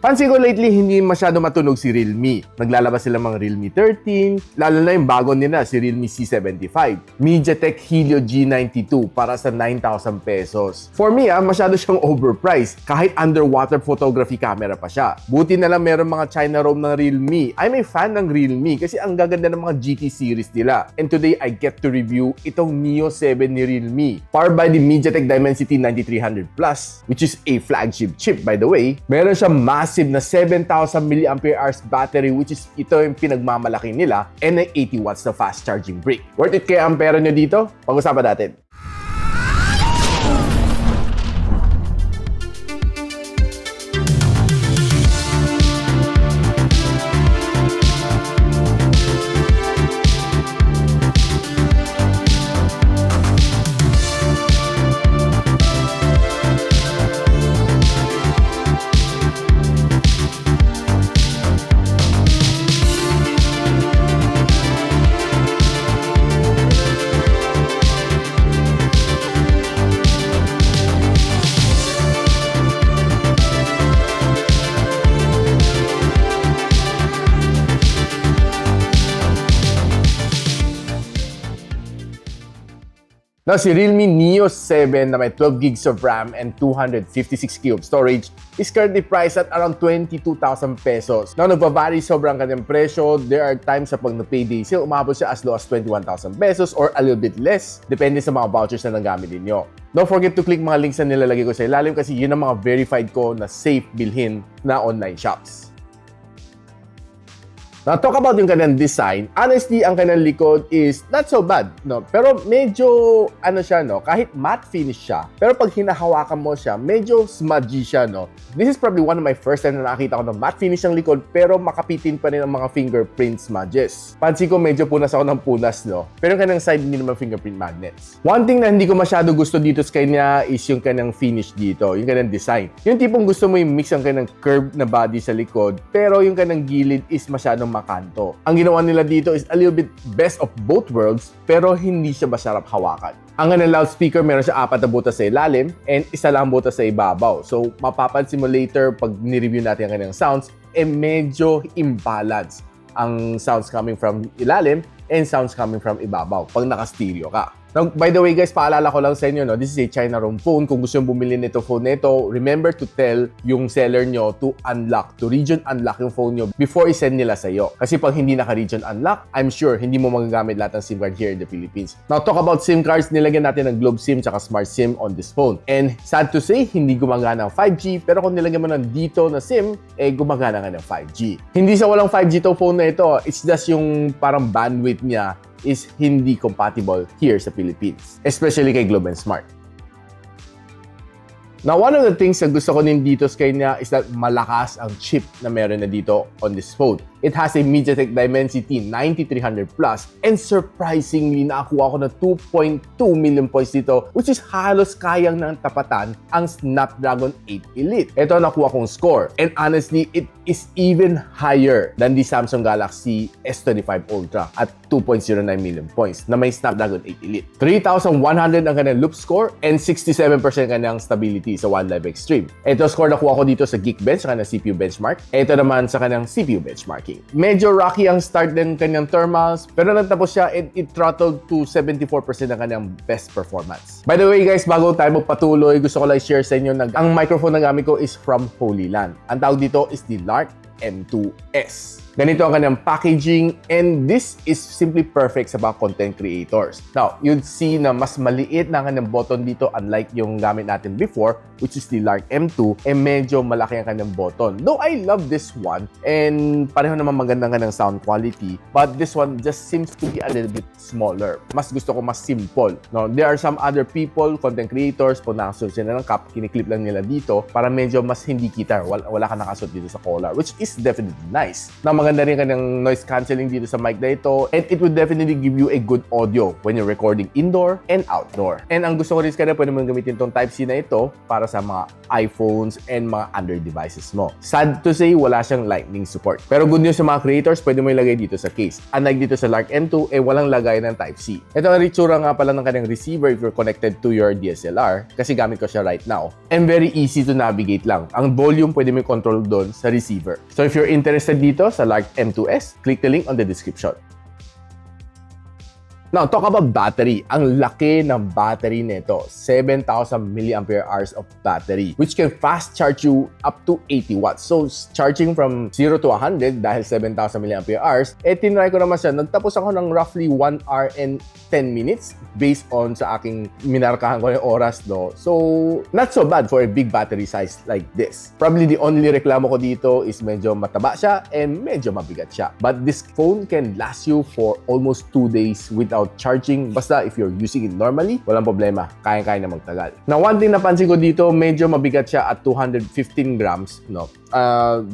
Pansin ko lately, hindi masyado matunog si Realme. Naglalabas sila mga Realme 13, lalo na yung bago nila, si Realme C75. MediaTek Helio G92 para sa 9,000 pesos. For me, masyado siyang overpriced. Kahit underwater photography camera pa siya. Buti na lang meron mga China ROM ng Realme. I'm a fan ng Realme kasi ang gaganda ng mga GT series nila. And today, I get to review itong Neo 7 ni Realme. Powered by the MediaTek Dimensity 9300 Plus, which is a flagship chip by the way. Meron siyang massive na 7,000 mAh battery, which is ito yung pinagmamalaki nila, and ay 80 watts na fast charging brick. Worth it kaya ang pera nyo dito? Pag-usapan natin. Now, si Realme Neo 7 na may 12 gigs of RAM and 256 GB of storage is currently priced at around 22,000 pesos. Now, nagbabari sobrang kanyang presyo. There are times sa pag na-payday sale, umabot siya as low as 21,000 pesos or a little bit less, depende sa mga vouchers na nagamit ninyo. Don't forget to click mga links na nilalagay ko sa ilalim kasi yun ang mga verified ko na safe bilhin na online shops. Now, talk about yung kanyang design. Honestly, ang kanyang likod is not so bad, no? Pero medyo, siya, no? Kahit matte finish siya, pero pag hinahawakan mo siya, medyo smudgy siya, no? This is probably one of my first time na nakakita ko ng matte finish ng likod, pero makapitin pa rin ang mga fingerprint smudges. Pansin ko, medyo punas ako ng punas, no? Pero yung kanyang side, hindi naman fingerprint magnets. One thing na hindi ko masyado gusto dito sa kanya is yung kanyang finish dito, yung kanyang design. Yung tipong gusto mo yung mix ang kanyang curved na body sa likod, pero yung kanyang gilid is masyadong makanto. Ang ginawa nila dito is a little bit best of both worlds, pero hindi siya masarap hawakan. Ang kanyang loudspeaker, meron siya 4 na butas sa ilalim and 1 lang butas sa ibabaw. So, mapapansin mo later pag ni-review natin ang kanyang sounds, medyo imbalance ang sounds coming from ilalim and sounds coming from ibabaw pag naka-stereo ka. Now, by the way guys, paalala ko lang sa inyo, no, this is a China ROM phone. Kung gusto nyo bumili nito phone nito, remember to tell yung seller nyo to region unlock yung phone nyo before i-send nila sa iyo. Kasi pag hindi naka-region unlock, I'm sure hindi mo magagamit lahat ng SIM card here in the Philippines. Now, talk about SIM cards, nilagyan natin ng Globe SIM tsaka Smart SIM on this phone. And sad to say, hindi gumagana ang 5G, pero kung nilagyan mo ng dito na SIM, gumagana nga ng 5G. Hindi sa walang 5G to phone na ito, it's just yung parang bandwidth niya is hindi compatible here sa Philippines, especially kay Globe and Smart. Now, one of the things na gusto ko din dito sa kanya is that malakas ang chip na meron na dito on this phone. It has a MediaTek Dimensity 9300 Plus and surprisingly, nakakuha ko ng 2.2 million points dito, which is halos kayang ng tapatan ang Snapdragon 8 Elite. Ito nakuha kong score and honestly, it is even higher than the Samsung Galaxy S25 Ultra at 2.09 million points na may Snapdragon 8 Elite. 3,100 ang kanyang loop score and 67% kanyang stability sa One Live Extreme. Ito score nakuha ko dito sa Geekbench sa kanyang CPU benchmark. Ito naman sa kanyang CPU benchmarking. Medyo rocky ang start din kanyang thermals, pero nagtapos siya, it throttled to 74% ang kanyang best performance. By the way guys, bago tayo magpatuloy, gusto ko lang share sa inyo na ang microphone na gamit ko is from Holy Land. Ang tawag dito is the Lark M2S. Ganito ang kanyang packaging and this is simply perfect sa mga content creators. Now, you'd see na mas maliit na ang kanyang button dito unlike yung gamit natin before, which is the Lark M2, medyo malaki ang kanyang button. Though I love this one and pareho naman maganda nga ng sound quality, but this one just seems to be a little bit smaller. Mas gusto ko mas simple. No, there are some other people, content creators, kung nakasuot sila ng cap, kiniklip lang nila dito para medyo mas hindi kita, wala ka nakasuot dito sa collar, which is definitely nice. Now, maganda rin kanyang noise cancelling dito sa mic na ito, and it would definitely give you a good audio when you're recording indoor and outdoor. And ang gusto ko rin kanya, pwede mo gamitin itong Type-C na ito para sa mga iPhones and mga Android devices mo. Sad to say, wala siyang Lightning support. Pero good news sa mga creators, pwede mo ilagay dito sa case. Unlike dito sa Lark M2, walang lagay ng Type-C. Ito ang ritsura nga pala ng kanyang receiver if you're connected to your DSLR, kasi gamit ko siya right now. And very easy to navigate lang. Ang volume pwede mo control doon sa receiver. So if you're interested dito sa Lark M2S, click the link on the description. Now, talk about battery. Ang laki ng battery nito. 7,000 mAh of battery, which can fast charge you up to 80 watts. So, charging from 0 to 100 dahil 7,000 mAh, tinry ko naman siya. Nagtapos ako ng roughly 1 hour and 10 minutes based on sa aking minarkahan ko yung oras, no? So, not so bad for a big battery size like this. Probably the only reklamo ko dito is medyo mataba siya and medyo mabigat siya. But this phone can last you for almost 2 days without charging. Basta if you're using it normally, walang problema. Kaya-kaya na magtagal. Now, one thing napansin ko dito, medyo mabigat siya at 215 grams. No?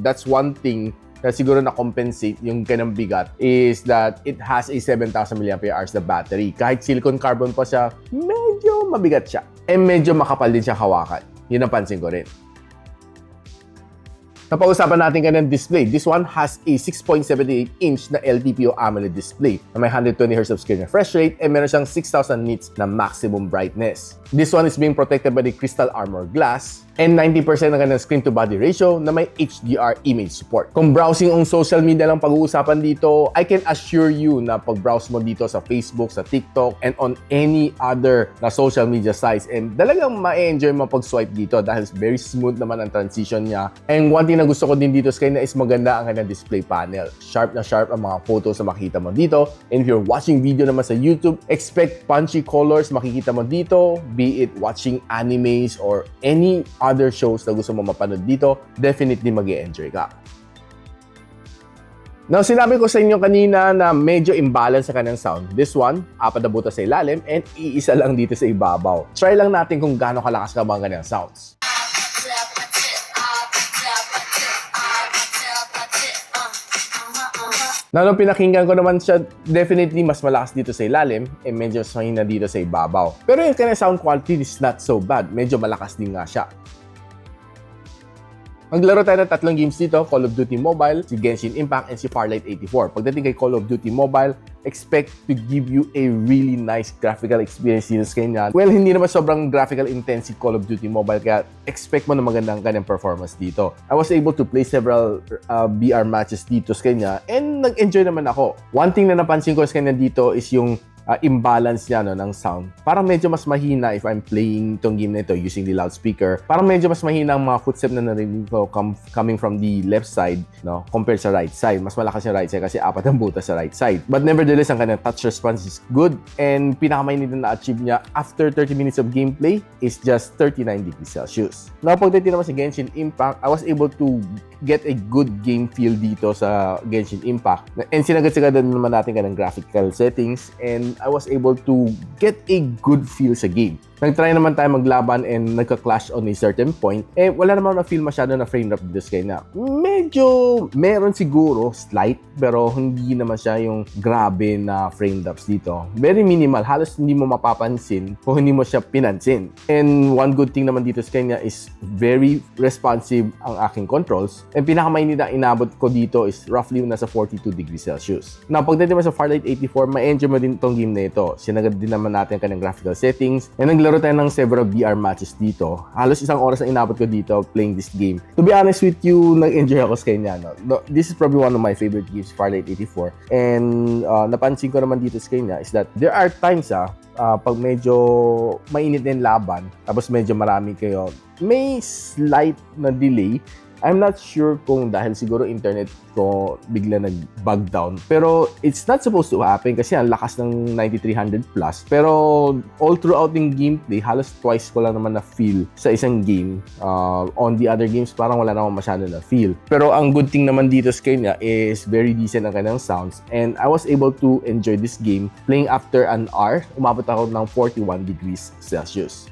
That's one thing na siguro na-compensate yung kanyang bigat is that it has a 7,000 mAh na battery. Kahit silicon carbon pa siya, medyo mabigat siya. And medyo makapal din siya hawakan. Yun ang pansin ko rin. Napag-usapan natin kanyang display. This one has a 6.78-inch na LTPO AMOLED display na may 120Hz of screen refresh rate and meron siyang 6,000 nits na maximum brightness. This one is being protected by the Crystal Armor Glass and 90% ng kanyang screen-to-body ratio na may HDR image support. Kung browsing on social media lang pag-uusapan dito, I can assure you na pag-browse mo dito sa Facebook, sa TikTok, and on any other na social media sites, and talagang ma-enjoy mo pag-swipe dito dahil very smooth naman ang transition niya. And one thing na gusto ko din dito sa kanya is maganda ang kanyang display panel. Sharp na sharp ang mga photos na makikita mo dito. And if you're watching video naman sa YouTube, expect punchy colors makikita mo dito, be it watching animes or any other shows na gusto mo mapanood dito, definitely mag-e-enjoy ka. Now, sinabi ko sa inyo kanina na medyo imbalance sa kanyang sound. This one, 4 na butas sa ilalim and iisa lang dito sa ibabaw. Try lang natin kung gaano kalakas ka mga kanyang sounds. Now, nung pinakinggan ko naman siya, definitely mas malakas dito sa ilalim and medyo mas mahina dito sa ibabaw. Pero yung kanyang sound quality is not so bad. Medyo malakas din nga siya. Maglaro tayo ng 3 games dito, Call of Duty Mobile, si Genshin Impact, and si Farlight 84. Pagdating kay Call of Duty Mobile, expect to give you a really nice graphical experience dito sa kanya. Well, hindi naman sobrang graphical intense si Call of Duty Mobile, kaya expect mo na magandang kanyang performance dito. I was able to play several VR matches dito sa kanya, and nag-enjoy naman ako. One thing na napansin ko sa kanya dito is yung imbalance niya, no, ng sound. Parang medyo mas mahina if I'm playing itong game na ito using the loudspeaker. Parang medyo mas mahina ang mga footstep na narinig ko coming from the left side, no, compared sa right side. Mas malakas yung right side kasi 4 ang butas sa right side. But nevertheless, ang kanyang touch response is good, and pinakamainit na na-achieve niya after 30 minutes of gameplay is just 39 degrees Celsius. Now, pagdating naman sa Genshin Impact, I was able to get a good game feel dito sa Genshin Impact. And sinagad-sagad naman natin kanyang graphical settings, and I was able to get a good feel sa game. Nag-try naman tayo maglaban and nagka-clash on a certain point. Wala naman na-feel masyado na frame drop dito kaya. Medyo meron siguro, slight, pero hindi naman siya yung grabe na frame drops dito. Very minimal. Halos hindi mo mapapansin kung hindi mo siya pinansin. And one good thing naman dito sa kanya is very responsive ang aking controls. And pinakamainit na inabot ko dito is roughly nasa 42 degrees Celsius. Now, pagdating naman sa Farlight 84, ma-enjoy mo din itong game na ito. Sinagad din naman natin kanyang graphical settings. And naglaro tayo ng several VR matches dito. Halos 1 oras na inabot ko dito playing this game. To be honest with you, nag-enjoy ako sa kanya. No? This is probably one of my favorite games, Farlight 84. And napansin ko naman dito sa kanya is that there are times pag medyo mainit na yung laban, tapos medyo marami kayo, may slight na delay. I'm not sure kung dahil siguro internet ko bigla nag-bug down. Pero it's not supposed to happen kasi ang lakas ng 9300 plus. Pero all throughout yung gameplay, halos twice ko lang naman na-feel sa isang game. On the other games, parang wala naman masyado na-feel. Pero ang good thing naman dito sa kanya is very decent ang kanyang sounds. And I was able to enjoy this game playing after an hour. Umabot ako ng 41 degrees Celsius.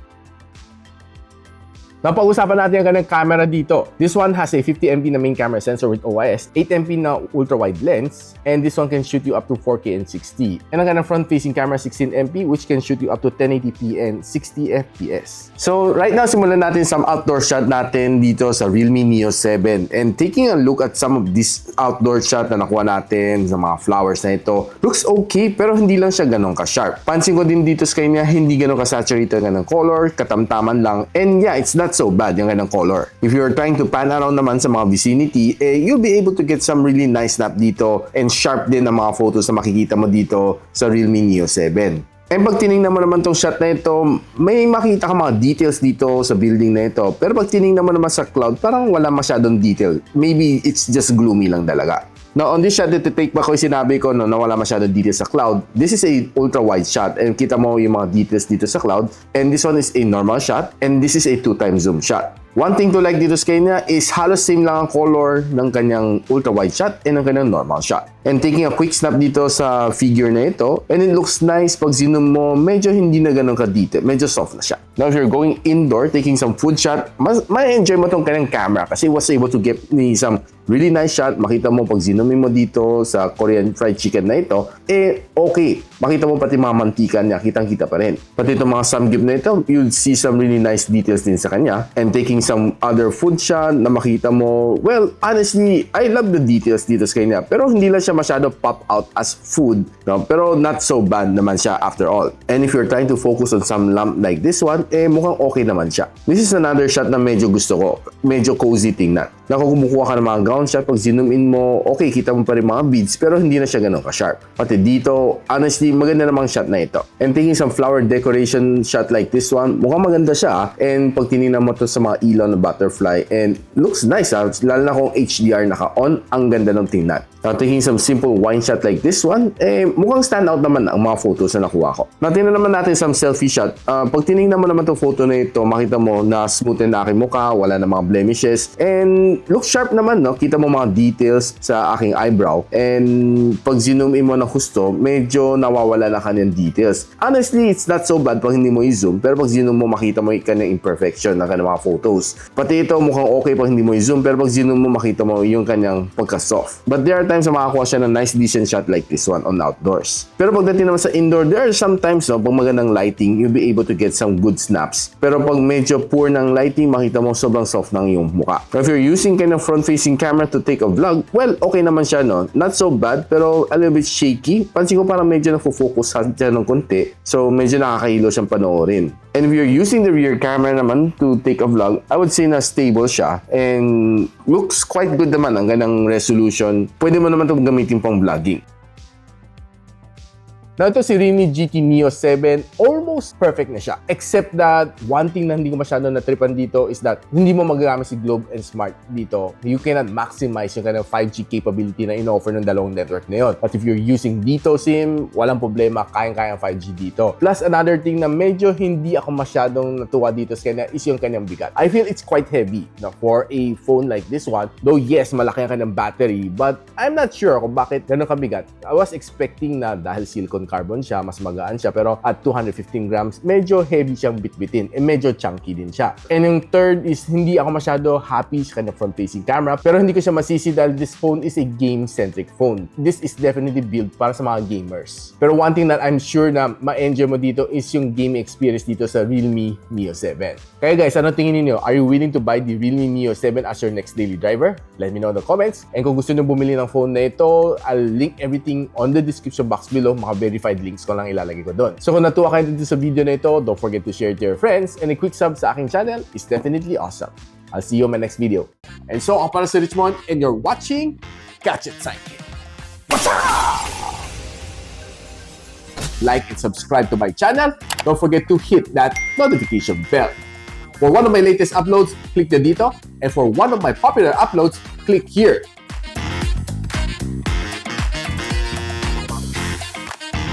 Napag-usapan natin ang kanyang camera dito. This one has a 50MP na main camera sensor with OIS, 8MP na ultra-wide lens, and this one can shoot you up to 4K and 60. And ang kanyang front-facing camera 16MP which can shoot you up to 1080p and 60 FPS. So right now, simulan natin some outdoor shot natin dito sa Realme Neo 7. And taking a look at some of this outdoor shot na nakuha natin sa mga flowers na ito, looks okay pero hindi lang siya ganun ka-sharp. Pansin ko din dito sa kanya, hindi ganun ka-saturated ng color, katamtaman lang. And yeah, it's not so bad yung kanyang color. If you're trying to pan around naman sa mga vicinity, you'll be able to get some really nice snap dito and sharp din ang mga photos na makikita mo dito sa Realme Neo 7. And pag tinignan mo naman tong shot na ito, may makita ka mga details dito sa building na ito. Pero pag tinignan mo naman sa cloud, parang wala masyadong detail. Maybe it's just gloomy lang talaga. Now, on this shot, to take back ko yung sinabi ko no, na wala masyadong details sa cloud. This is a ultra-wide shot and kita mo yung mga details dito sa cloud. And this one is a normal shot and this is a 2x zoom shot. One thing to like dito sa kanya is halos same lang ang color ng kanyang ultra-wide shot and ng kanyang normal shot. And taking a quick snap dito sa figure na ito, and it looks nice pag zoom mo, medyo hindi na ganun ka-detail, medyo soft na siya. Now, if you're going indoor, taking some food shot, ma-enjoy mo tong kanyang camera kasi was able to get me some really nice shot. Makita mo pag zoomin mo dito sa Korean fried chicken na ito, okay. Makita mo pati mga mantika niya, kitang-kita pa rin. Pati itong mga samgyup na ito, you'll see some really nice details din sa kanya. And taking some other food shot na makita mo, well, honestly, I love the details dito sa kanya. Pero hindi lang siya masyado pop out as food, no? Pero not so bad naman siya after all. And if you're trying to focus on some lamp like this one, mukhang okay naman siya. This is another shot na medyo gusto ko. Medyo cozy tingnan. Kung kumukuha ka ng mga ground shot, pag zoom in mo, okay, kita mo pa rin mga beads, pero hindi na siya ganun ka-sharp. Pati dito, honestly, maganda namang shot na ito. And taking some flower decoration shot like this one, mukhang maganda siya. And pag tinignan mo to sa mga ilaw na butterfly, and looks nice lalo na kung HDR naka-on, ang ganda ng tingnan. Now, taking some simple wine shot like this one, mukhang stand out naman ang mga photos na nakuha ko. Now, tingnan naman natin some selfie shot. Pag tinignan mo naman itong photo na ito, makita mo na smooth na aking mukha, wala na mga blemishes, and looks sharp naman, no? Kita mo mga details sa aking eyebrow, and pag zoom in mo na husto, medyo nawawala na kanyang details. Honestly, it's not so bad pag hindi mo i-zoom, pero pag zoom mo, makita mo yung kanyang imperfection ng kanyang mga photos. Pati ito, mukhang okay pag hindi mo i-zoom, pero pag zoom mo, makita mo yung kanyang pagka-soft. But there are times na makakuha siya ng nice decent shot like this one on outdoors. Pero pagdating naman sa indoor, there are sometimes, no, pag magandang lighting, you'll be able to get some good snaps. Pero pag medyo poor ng lighting, makita mo sobrang soft ng iyong mukha. If you're using kind of front-facing camera to take a vlog, well, okay naman siya, no? Not so bad, pero a little bit shaky. Pansin ko parang medyo nafo-focus siya ng konti. So, medyo nakakahilo siyang panoorin. And if you're using the rear camera naman to take a vlog, I would say na stable siya and looks quite good naman ang ganang resolution. Pwede mo naman itong gamitin pang vlogging. Now, ito si Realme GT Neo 7, almost perfect na siya. Except that, one thing na hindi ko masyado natripan dito is that hindi mo magagamit si Globe and Smart dito. You cannot maximize yung kind of 5G capability na in-offer ng dalawang network na yun. But if you're using Dito SIM, walang problema, kayang-kayang 5G dito. Plus, another thing na medyo hindi ako masyadong natuwa dito sa kanya is yung kanyang bigat. I feel it's quite heavy na for a phone like this one. Though yes, malaki ang kanyang battery, but I'm not sure kung bakit ganun kabigat. I was expecting na dahil silicone carbon siya, mas magaan siya, pero at 215 grams, medyo heavy siyang bitbitin and medyo chunky din siya. And yung third is, hindi ako masyado happy sa kanyang front-facing camera, pero hindi ko siya masisi dahil this phone is a game-centric phone. This is definitely built para sa mga gamers. Pero one thing that I'm sure na ma-enjoy mo dito is yung gaming experience dito sa Realme Neo 7. Kaya guys, ano tingin niyo? Are you willing to buy the Realme Neo 7 as your next daily driver? Let me know in the comments. And kung gusto niyo bumili ng phone na ito, I'll link everything on the description box below. Verified links ko lang ilalagay ko doon. So kung natuwa kayo dito sa video na ito, don't forget to share it to your friends, and a quick sub sa aking channel is definitely awesome. I'll see you on my next video. And so, ako para si Richmond, and you're watching Gadget Sidekick. Like and subscribe to my channel. Don't forget to hit that notification bell. For one of my latest uploads, click the dito, and for one of my popular uploads, click here.